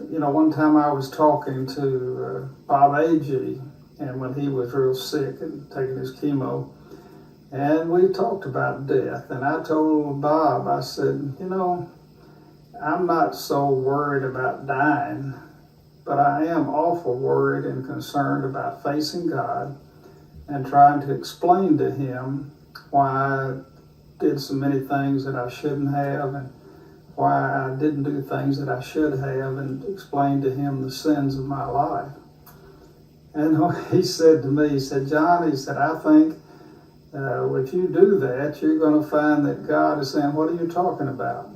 one time I was talking to Bob A.G., and when he was real sick and taking his chemo, and we talked about death. And I told Bob, I said, I'm not so worried about dying, but I am awful worried and concerned about facing God and trying to explain to him why I did so many things that I shouldn't have, and why I didn't do things that I should have, and explain to him the sins of my life. And he said to me, he said, John, he said, I think if you do that, you're going to find that God is saying, what are you talking about?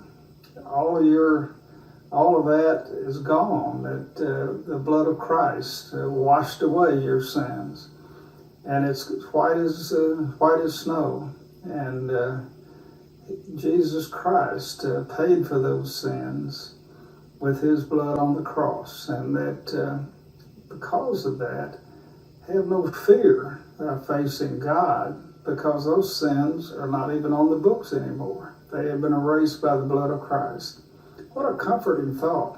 All of that is gone, that the blood of Christ washed away your sins. And it's white as snow. And Jesus Christ paid for those sins with his blood on the cross. And that because of that, have no fear of facing God, because those sins are not even on the books anymore. They have been erased by the blood of Christ. What a comforting thought.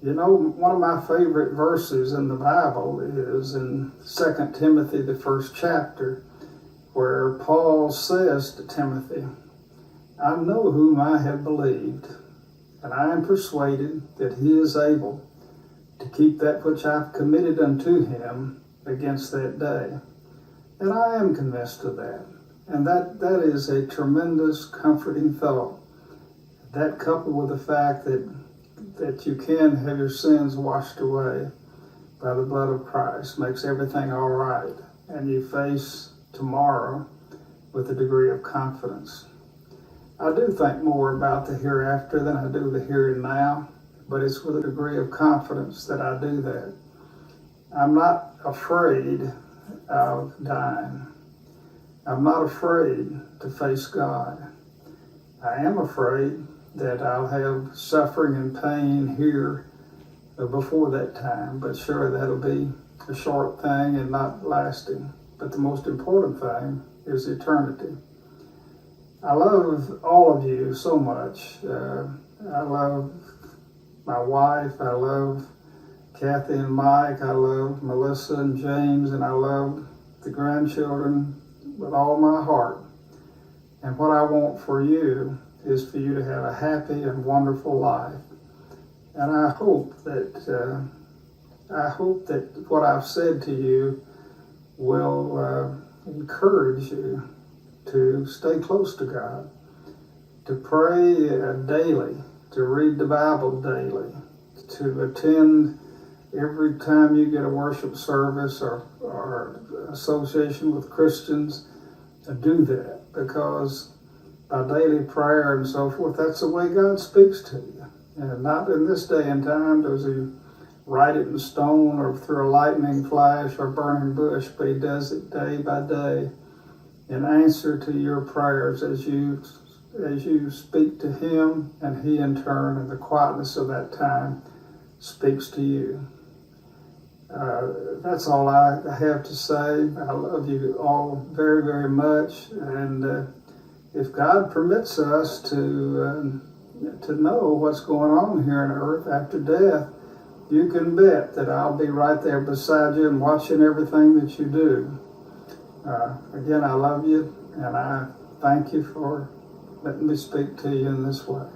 One of my favorite verses in the Bible is in 2 Timothy, the 1st chapter, where Paul says to Timothy, I know whom I have believed, and I am persuaded that he is able to keep that which I've committed unto him against that day. And I am convinced of that. And that is a tremendous comforting thought. That, coupled with the fact that you can have your sins washed away by the blood of Christ, makes everything all right. And you face tomorrow with a degree of confidence. I do think more about the hereafter than I do the here and now, but it's with a degree of confidence that I do that. I'm not afraid of dying. I'm not afraid to face God. I am afraid that I'll have suffering and pain here before that time, but sure, that'll be a short thing and not lasting. But the most important thing is eternity. I love all of you so much. I love my wife. I love Kathy and Mike. I love Melissa and James, and I love the grandchildren with all my heart. And what I want for you is for you to have a happy and wonderful life. And I hope that what I've said to you will encourage you to stay close to God, to pray daily, to read the Bible daily, to attend every time you get a worship service or association with Christians. Do that, because by daily prayer and so forth, that's the way God speaks to you. And not in this day and time does he write it in stone or through a lightning flash or burning bush, but he does it day by day in answer to your prayers as you speak to him, and he in turn, in the quietness of that time, speaks to you. That's all I have to say. I love you all very, very much, and if God permits us to know what's going on here on earth after death, you can bet that I'll be right there beside you and watching everything that you do. Again, I love you, and I thank you for letting me speak to you in this way.